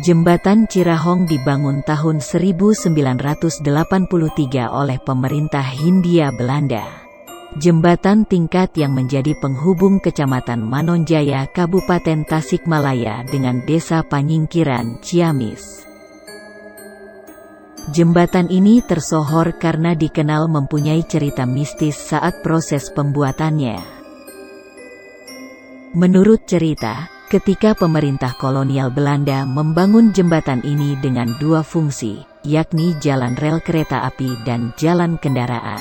Jembatan Cirahong dibangun tahun 1983 oleh pemerintah Hindia Belanda. Jembatan tingkat yang menjadi penghubung Kecamatan Manonjaya, Kabupaten Tasikmalaya dengan Desa Panyingkiran, Ciamis. Jembatan ini tersohor karena dikenal mempunyai cerita mistis saat proses pembuatannya. Menurut cerita, ketika pemerintah kolonial Belanda membangun jembatan ini dengan dua fungsi, yakni jalan rel kereta api dan jalan kendaraan.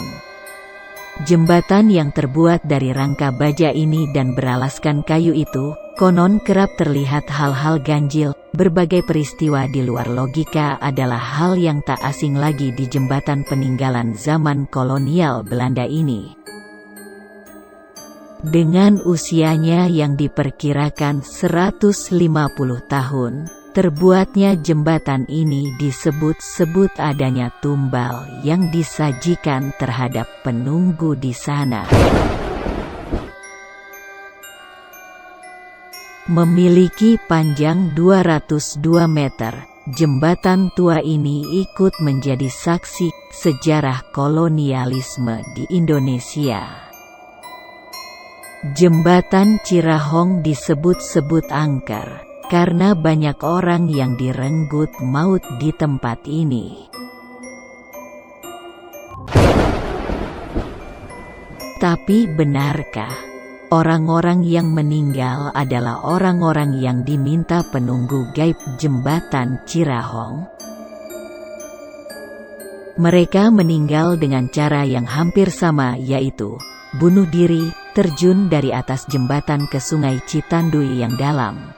Jembatan yang terbuat dari rangka baja ini dan beralaskan kayu itu, konon kerap terlihat hal-hal ganjil. Berbagai peristiwa di luar logika adalah hal yang tak asing lagi di jembatan peninggalan zaman kolonial Belanda ini. Dengan usianya yang diperkirakan 150 tahun, terbuatnya jembatan ini disebut-sebut adanya tumbal yang disajikan terhadap penunggu di sana. Memiliki panjang 202 meter, jembatan tua ini ikut menjadi saksi sejarah kolonialisme di Indonesia. Jembatan Cirahong disebut-sebut angker, karena banyak orang yang direnggut maut di tempat ini. Tapi benarkah orang-orang yang meninggal adalah orang-orang yang diminta penunggu gaib jembatan Cirahong? Mereka meninggal dengan cara yang hampir sama, yaitu bunuh diri, terjun dari atas jembatan ke Sungai Citanduy yang dalam.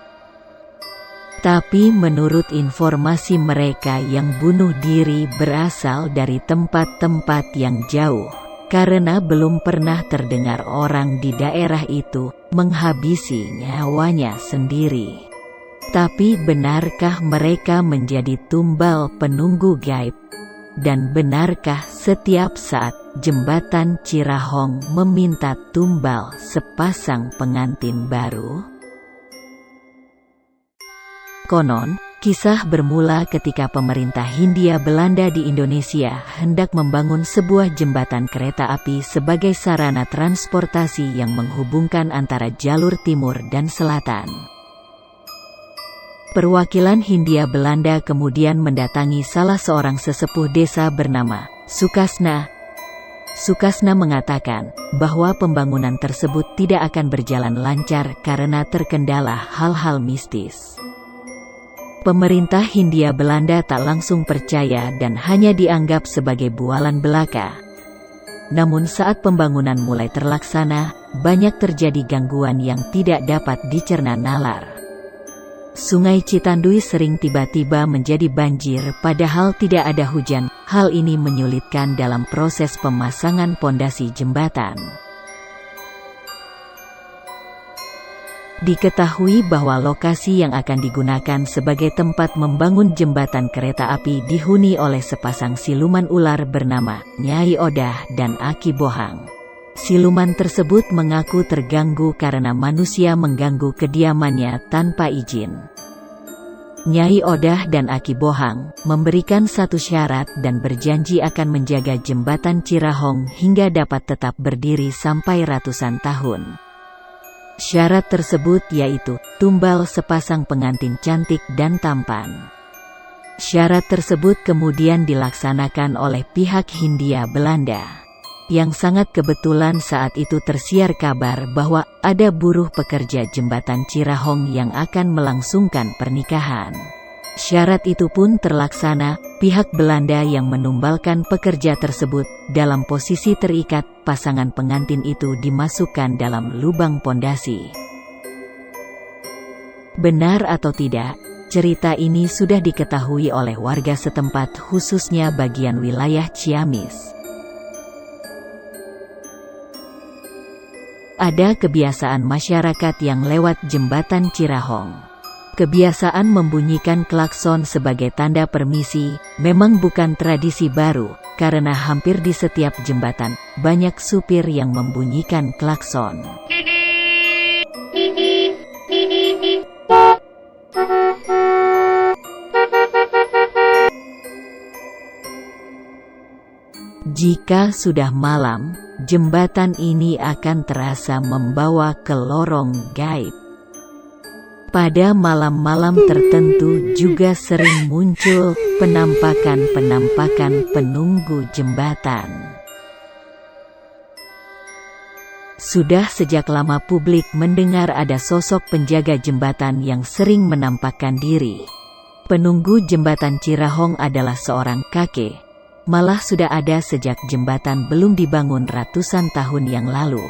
Tapi menurut informasi mereka, yang bunuh diri berasal dari tempat-tempat yang jauh, karena belum pernah terdengar orang di daerah itu menghabisi nyawanya sendiri. Tapi benarkah mereka menjadi tumbal penunggu gaib? Dan benarkah setiap saat jembatan Cirahong meminta tumbal sepasang pengantin baru? Konon, kisah bermula ketika pemerintah Hindia Belanda di Indonesia hendak membangun sebuah jembatan kereta api sebagai sarana transportasi yang menghubungkan antara jalur timur dan selatan. Perwakilan Hindia Belanda kemudian mendatangi salah seorang sesepuh desa bernama Sukasna. Sukasna mengatakan bahwa pembangunan tersebut tidak akan berjalan lancar karena terkendala hal-hal mistis. Pemerintah Hindia Belanda tak langsung percaya dan hanya dianggap sebagai bualan belaka. Namun saat pembangunan mulai terlaksana, banyak terjadi gangguan yang tidak dapat dicerna nalar. Sungai Citanduy sering tiba-tiba menjadi banjir padahal tidak ada hujan. Hal ini menyulitkan dalam proses pemasangan pondasi jembatan. Diketahui bahwa lokasi yang akan digunakan sebagai tempat membangun jembatan kereta api dihuni oleh sepasang siluman ular bernama Nyai Odah dan Aki Bohang. Siluman tersebut mengaku terganggu karena manusia mengganggu kediamannya tanpa izin. Nyai Odah dan Aki Bohang memberikan satu syarat dan berjanji akan menjaga jembatan Cirahong hingga dapat tetap berdiri sampai ratusan tahun. Syarat tersebut yaitu tumbal sepasang pengantin cantik dan tampan. Syarat tersebut kemudian dilaksanakan oleh pihak Hindia Belanda. Yang sangat kebetulan saat itu tersiar kabar bahwa ada buruh pekerja jembatan Cirahong yang akan melangsungkan pernikahan. Syarat itu pun terlaksana, pihak Belanda yang menumbalkan pekerja tersebut dalam posisi terikat, pasangan pengantin itu dimasukkan dalam lubang pondasi. Benar atau tidak, cerita ini sudah diketahui oleh warga setempat khususnya bagian wilayah Ciamis. Ada kebiasaan masyarakat yang lewat jembatan Cirahong. Kebiasaan membunyikan klakson sebagai tanda permisi memang bukan tradisi baru, karena hampir di setiap jembatan, banyak supir yang membunyikan klakson. Jika sudah malam, jembatan ini akan terasa membawa ke lorong gaib. Pada malam-malam tertentu juga sering muncul penampakan-penampakan penunggu jembatan. Sudah sejak lama publik mendengar ada sosok penjaga jembatan yang sering menampakkan diri. Penunggu jembatan Cirahong adalah seorang kakek. Malah sudah ada sejak jembatan belum dibangun ratusan tahun yang lalu.